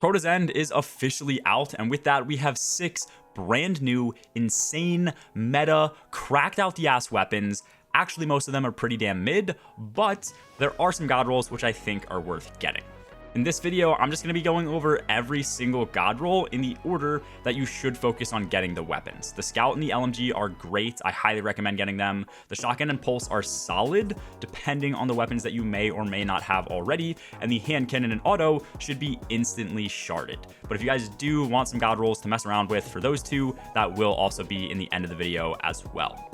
Crota's End is officially out, and with that we have 6 brand new, insane, meta, cracked out the ass weapons. Actually, most of them are pretty damn mid, but there are some god rolls which I think are worth getting. In this video, I'm just going to be going over every single god roll in the order that you should focus on getting the weapons. The Scout and the LMG are great. I highly recommend getting them. The Shotgun and Pulse are solid, depending on the weapons that you may or may not have already. And the Hand Cannon and Auto should be instantly sharded. But if you guys do want some god rolls to mess around with for those two, that will also be in the end of the video as well.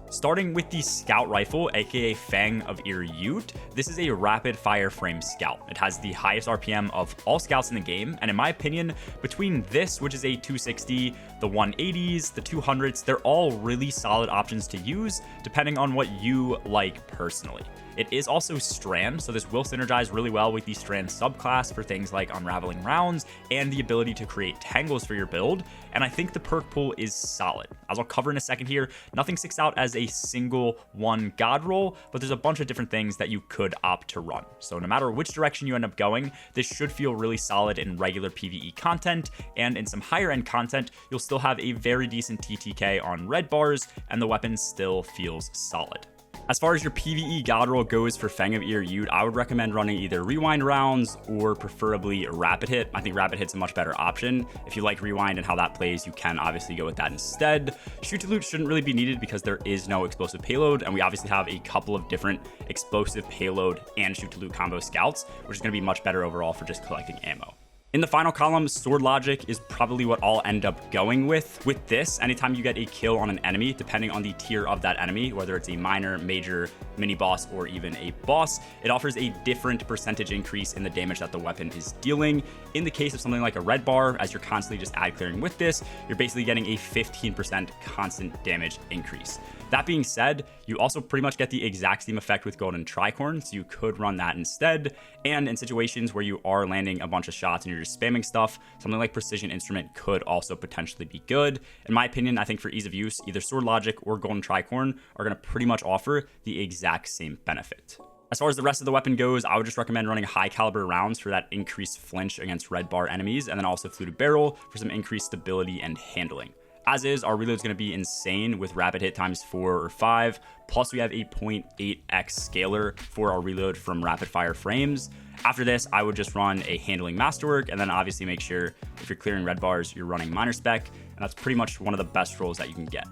Starting with the Scout Rifle, aka Fang of Ir Yut, this is a rapid fire frame scout. It has the highest RPM of all scouts in the game, and in my opinion, between this, which is a 260, the 180s, the 200s, they're all really solid options to use, depending on what you like personally. It is also Strand, so this will synergize really well with the Strand subclass for things like unraveling rounds and the ability to create tangles for your build, and I think the perk pool is solid. As I'll cover in a second here, nothing sticks out as a single one god roll, but there's a bunch of different things that you could opt to run. So no matter which direction you end up going, this should feel really solid in regular PvE content, and in some higher end content, you'll still have a very decent TTK on red bars, and the weapon still feels solid. As far as your PvE god roll goes for Fang of Ir Yut, I would recommend running either rewind rounds or preferably rapid hit. I think rapid hit's a much better option. If you like rewind and how that plays, you can obviously go with that instead. Shoot to loot shouldn't really be needed because there is no explosive payload, and we obviously have a couple of different explosive payload and shoot to loot combo scouts, which is going to be much better overall for just collecting ammo. In the final column, Sword Logic is probably what I'll end up going with. With this, anytime you get a kill on an enemy, depending on the tier of that enemy, whether it's a minor, major, mini boss, or even a boss, it offers a different percentage increase in the damage that the weapon is dealing. In the case of something like a red bar, as you're constantly just ad clearing with this, you're basically getting a 15% constant damage increase. That being said, you also pretty much get the exact same effect with Golden Tricorn, so you could run that instead. And in situations where you are landing a bunch of shots and you're just spamming stuff, something like Precision Instrument could also potentially be good. In my opinion, I think for ease of use, either Sword Logic or Golden Tricorn are going to pretty much offer the exact same benefit. As far as the rest of the weapon goes, I would just recommend running high caliber rounds for that increased flinch against red bar enemies, and then also Fluted Barrel for some increased stability and handling. As is, our reload is going to be insane with rapid hit times 4 or 5. Plus, we have a 0.8x scaler for our reload from rapid fire frames. After this, I would just run a handling masterwork, and then obviously make sure if you're clearing red bars, you're running minor spec, and that's pretty much one of the best rolls that you can get.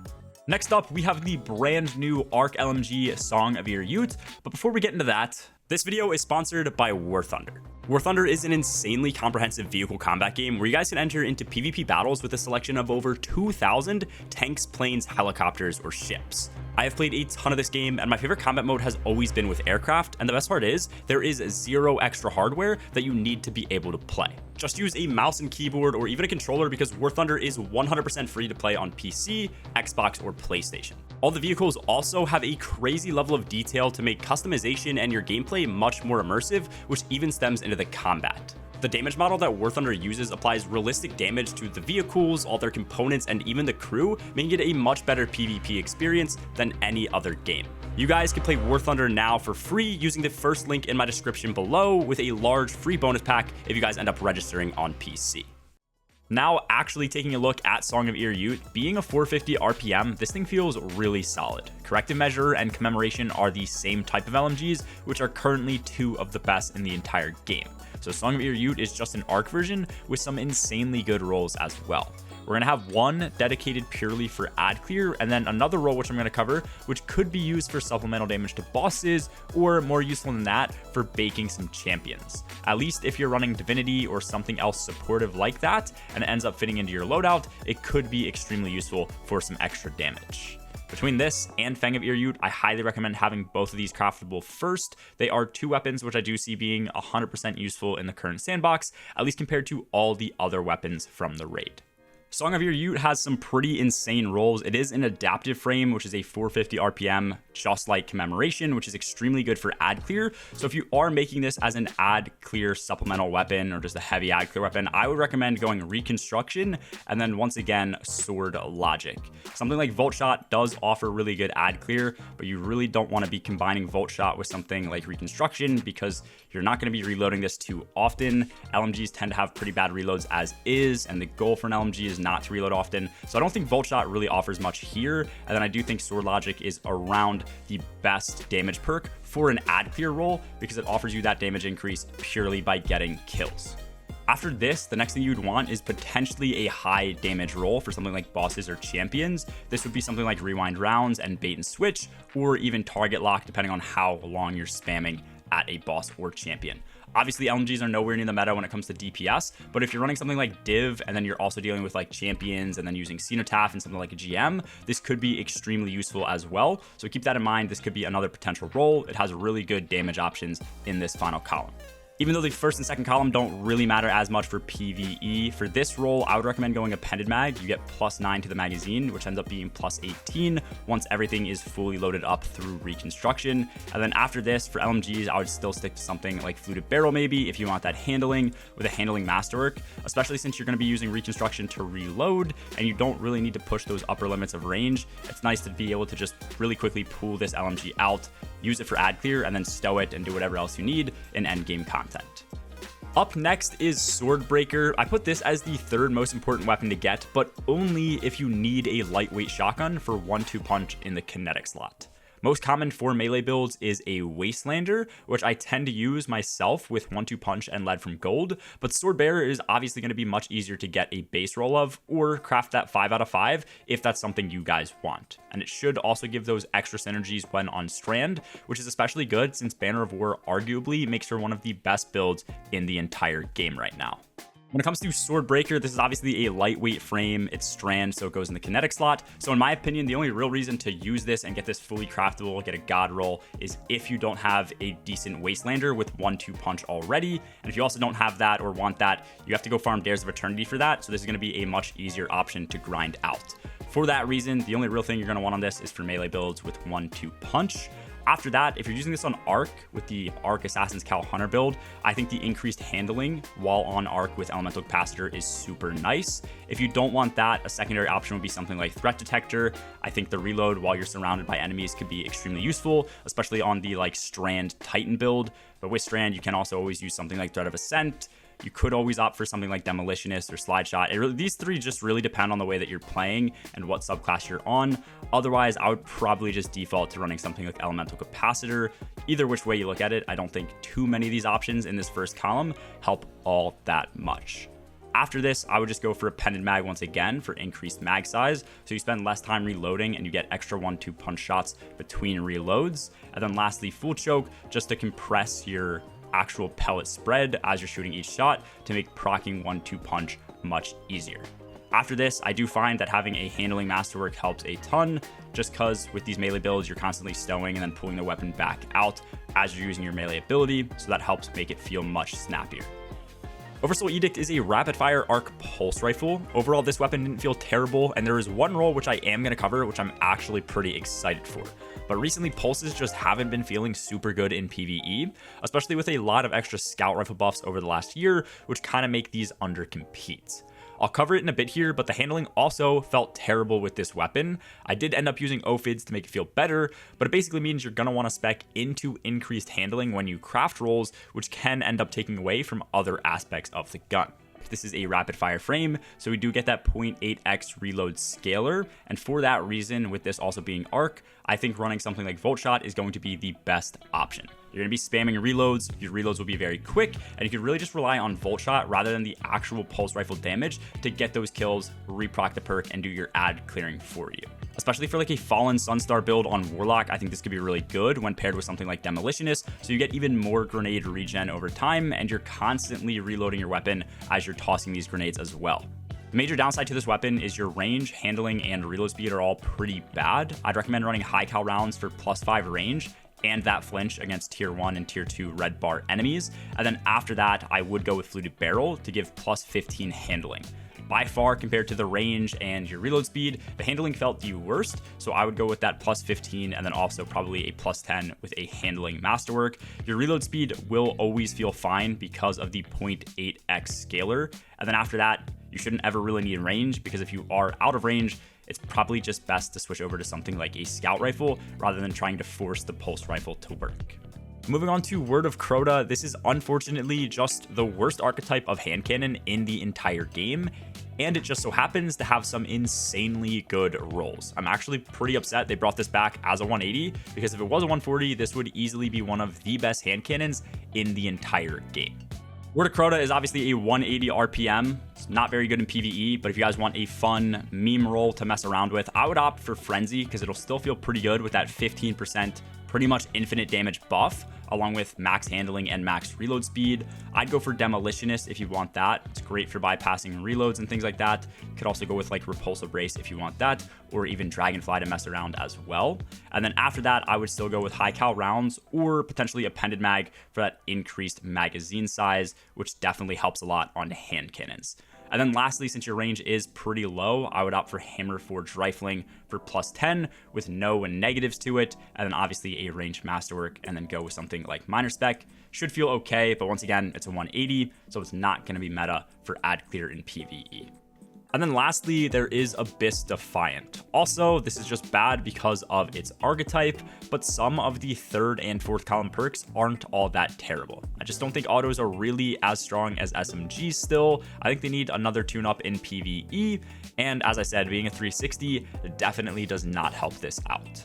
Next up, we have the brand new Arc LMG Song of Ir Yut, but before we get into that, this video is sponsored by War Thunder. War Thunder is an insanely comprehensive vehicle combat game where you guys can enter into PvP battles with a selection of over 2,000 tanks, planes, helicopters, or ships. I have played a ton of this game, and my favorite combat mode has always been with aircraft, and the best part is, there is zero extra hardware that you need to be able to play. Just use a mouse and keyboard or even a controller because War Thunder is 100% free to play on PC, Xbox, or PlayStation. All the vehicles also have a crazy level of detail to make customization and your gameplay much more immersive, which even stems into the combat. The damage model that War Thunder uses applies realistic damage to the vehicles, all their components, and even the crew, making it a much better PvP experience than any other game. You guys can play War Thunder now for free using the first link in my description below with a large free bonus pack if you guys end up registering on PC. Now, actually taking a look at Song of Ir Yut, being a 450 RPM, this thing feels really solid. Corrective Measure and Commemoration are the same type of LMGs, which are currently 2 of the best in the entire game. So Song of Ir Yut is just an ARC version with some insanely good rolls as well. We're going to have one dedicated purely for ad clear, and then another role which I'm going to cover, which could be used for supplemental damage to bosses, or more useful than that, for baking some champions. At least if you're running Divinity or something else supportive like that, and it ends up fitting into your loadout, it could be extremely useful for some extra damage. Between this and Fang of Ir Yut, I highly recommend having both of these craftable first. They are 2 weapons which I do see being 100% useful in the current sandbox, at least compared to all the other weapons from the raid. Fang of Ir Yut has some pretty insane rolls. It is an adaptive frame, which is a 450 RPM, just like Commemoration, which is extremely good for ad clear. So if you are making this as an ad clear supplemental weapon or just a heavy ad clear weapon, I would recommend going Reconstruction and then once again Sword Logic. Something like Volt Shot does offer really good ad clear, but you really don't want to be combining Volt Shot with something like Reconstruction because you're not going to be reloading this too often. LMGs tend to have pretty bad reloads as is, and the goal for an LMG is not to reload often. So I don't think Volt Shot really offers much here. And then I do think Sword Logic is around the best damage perk for an ad clear roll because it offers you that damage increase purely by getting kills. After this, the next thing you'd want is potentially a high damage roll for something like bosses or champions. This would be something like Rewind Rounds and Bait and Switch, or even Target Lock, depending on how long you're spamming at a boss or champion. Obviously, LMGs are nowhere near the meta when it comes to DPS, but if you're running something like Div and then you're also dealing with like champions and then using Cenotaph and something like a GM, this could be extremely useful as well. So keep that in mind. This could be another potential role. It has really good damage options in this final column. Even though the first and second column don't really matter as much for PvE, for this role, I would recommend going Appended Mag. You get +9 to the magazine, which ends up being +18 once everything is fully loaded up through Reconstruction. And then after this, for LMGs, I would still stick to something like Fluted Barrel maybe if you want that handling with a handling masterwork, especially since you're going to be using Reconstruction to reload and you don't really need to push those upper limits of range. It's nice to be able to just really quickly pull this LMG out, use it for ad clear, and then stow it and do whatever else you need in endgame content. Up next is Swordbreaker. I put this as the third most important weapon to get, but only if you need a lightweight shotgun for 1-2 punch in the kinetic slot. Most common for melee builds is a Wastelander, which I tend to use myself with 1-2 punch and lead from gold, but Swordbearer is obviously going to be much easier to get a base roll of or craft that 5 out of 5 if that's something you guys want. And it should also give those extra synergies when on strand, which is especially good since Banner of War arguably makes her one of the best builds in the entire game right now. When it comes to Swordbreaker, this is obviously a lightweight frame. It's strand, so it goes in the kinetic slot. So in my opinion, the only real reason to use this and get this fully craftable, get a god roll, is if you don't have a decent Wastelander with 1-2 punch already. And if you also don't have that or want that, you have to go farm Dares of Eternity for that. So this is going to be a much easier option to grind out. For that reason, the only real thing you're going to want on this is for melee builds with 1-2 punch. After that, if you're using this on Arc with the Arc Assassin's Cal Hunter build, I think the increased handling while on Arc with Elemental Capacitor is super nice. If you don't want that, a secondary option would be something like Threat Detector. I think the reload while you're surrounded by enemies could be extremely useful, especially on the like Strand Titan build. But with Strand, you can also always use something like Threat of Ascent. You could always opt for something like Demolitionist or Slide Shot. These three just really depend on the way that you're playing and what subclass you're on. Otherwise, I would probably just default to running something like Elemental Capacitor. Either which way you look at it, I don't think too many of these options in this first column help all that much. After this, I would just go for Appended Mag once again for increased mag size, so you spend less time reloading and you get extra 1-2 punch shots between reloads. And then lastly, Full Choke, just to compress your actual pellet spread as you're shooting each shot to make proccing 1-2 punch much easier. After this, I do find that having a handling masterwork helps a ton, just because with these melee builds, you're constantly stowing and then pulling the weapon back out as you're using your melee ability, so that helps make it feel much snappier. Oversoul Edict is a rapid-fire arc pulse rifle. Overall, this weapon didn't feel terrible, and there is one role which I am going to cover, which I'm actually pretty excited for. But recently, pulses just haven't been feeling super good in PvE, especially with a lot of extra scout rifle buffs over the last year, which kind of make these undercompete. I'll cover it in a bit here, but the handling also felt terrible with this weapon. I did end up using OFIDs to make it feel better, but it basically means you're going to want to spec into increased handling when you craft rolls, which can end up taking away from other aspects of the gun. This is a rapid fire frame, so we do get that 0.8x reload scaler, and for that reason, with this also being arc, I think running something like Volt Shot is going to be the best option. You're going to be spamming reloads, your reloads will be very quick, and you can really just rely on Volt Shot rather than the actual pulse rifle damage to get those kills, reproc the perk, and do your ad clearing for you. Especially for like a Fallen Sunstar build on Warlock, I think this could be really good when paired with something like Demolitionist, so you get even more grenade regen over time, and you're constantly reloading your weapon as you're tossing these grenades as well. The major downside to this weapon is your range, handling, and reload speed are all pretty bad. I'd recommend running high cal rounds for +5 range and that flinch against tier 1 and tier 2 red bar enemies. And then after that, I would go with Fluted Barrel to give +15 handling. by far, compared to the range and your reload speed, the handling felt the worst. So I would go with that plus 15 and then also probably a plus 10 with a handling masterwork. Your reload speed will always feel fine because of the 0.8x scaler. And then after that, you shouldn't ever really need range, because if you are out of range, it's probably just best to switch over to something like a scout rifle rather than trying to force the pulse rifle to work. Moving on to Word of Crota, this is unfortunately just the worst archetype of hand cannon in the entire game, and it just so happens to have some insanely good rolls. I'm actually pretty upset they brought this back as a 180, because if it was a 140, this would easily be one of the best hand cannons in the entire game. Word of Crota is obviously a 180 RPM. It's not very good in PvE, but if you guys want a fun meme roll to mess around with, I would opt for Frenzy, because it'll still feel pretty good with that 15% pretty much infinite damage buff, along with max handling and max reload speed. I'd go for Demolitionist if you want that. It's great for bypassing reloads and things like that. Could also go with like Repulsive Brace if you want that, or even Dragonfly to mess around as well. And then after that, I would still go with high cal rounds or potentially Appended Mag for that increased magazine size, which definitely helps a lot on hand cannons. And then lastly, since your range is pretty low, I would opt for Hammer Forged Rifling for plus 10 with no negatives to it, and then obviously a ranged masterwork, and then go with something like Minor Spec. Should feel okay, but once again, it's a 180, so it's not going to be meta for ad clear in PvE. And then lastly, there is Abyss Defiant. Also, this is just bad because of its archetype, but some of the third and fourth column perks aren't all that terrible. I just don't think autos are really as strong as SMGs still. I think they need another tune-up in PvE, and as I said, being a 360 definitely does not help this out.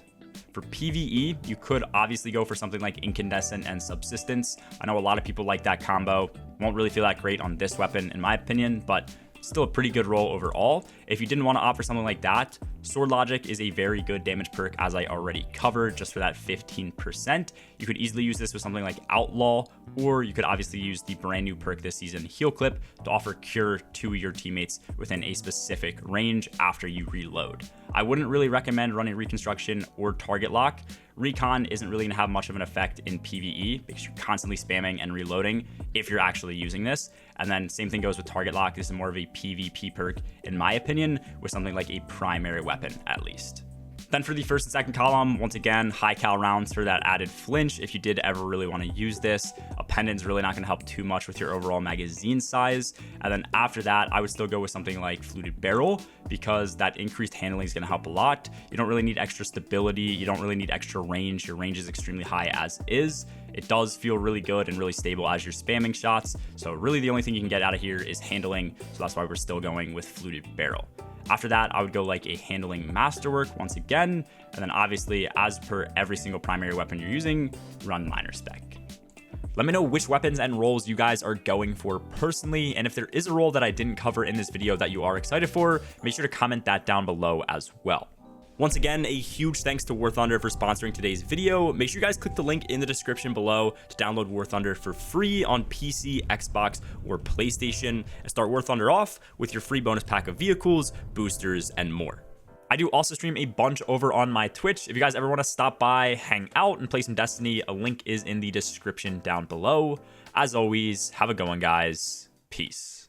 For PvE, you could obviously go for something like Incandescent and Subsistence. I know a lot of people like that combo. Won't really feel that great on this weapon in my opinion, but still a pretty good roll overall. If you didn't want to opt for something like that, Sword Logic is a very good damage perk, as I already covered, just for that 15%. You could easily use this with something like Outlaw, or you could obviously use the brand new perk this season, Heal Clip, to offer cure to your teammates within a specific range after you reload. I wouldn't really recommend running Reconstruction or Target Lock. Recon isn't really going to have much of an effect in PvE because you're constantly spamming and reloading if you're actually using this. And then same thing goes with Target Lock. This is more of a PvP perk, in my opinion, with something like a primary weapon at least. Then for the first and second column, once again, high cal rounds for that added flinch if you did ever really want to use this. A pendant's really not going to help too much with your overall magazine size. And then after that, I would still go with something like Fluted Barrel, because that increased handling is going to help a lot. You don't really need extra stability. You don't really need extra range. Your range is extremely high as is. It does feel really good and really stable as you're spamming shots. So really the only thing you can get out of here is handling. So that's why we're still going with Fluted Barrel. After that, I would go like a handling masterwork once again, and then obviously, as per every single primary weapon you're using, run Minor Spec. Let me know which weapons and roles you guys are going for personally, and if there is a role that I didn't cover in this video that you are excited for, make sure to comment that down below as well. Once again, a huge thanks to War Thunder for sponsoring today's video. Make sure you guys click the link in the description below to download War Thunder for free on PC, Xbox, or PlayStation, and start War Thunder off with your free bonus pack of vehicles, boosters, and more. I do also stream a bunch over on my Twitch. If you guys ever want to stop by, hang out, and play some Destiny, a link is in the description down below. As always, have a good one, guys. Peace.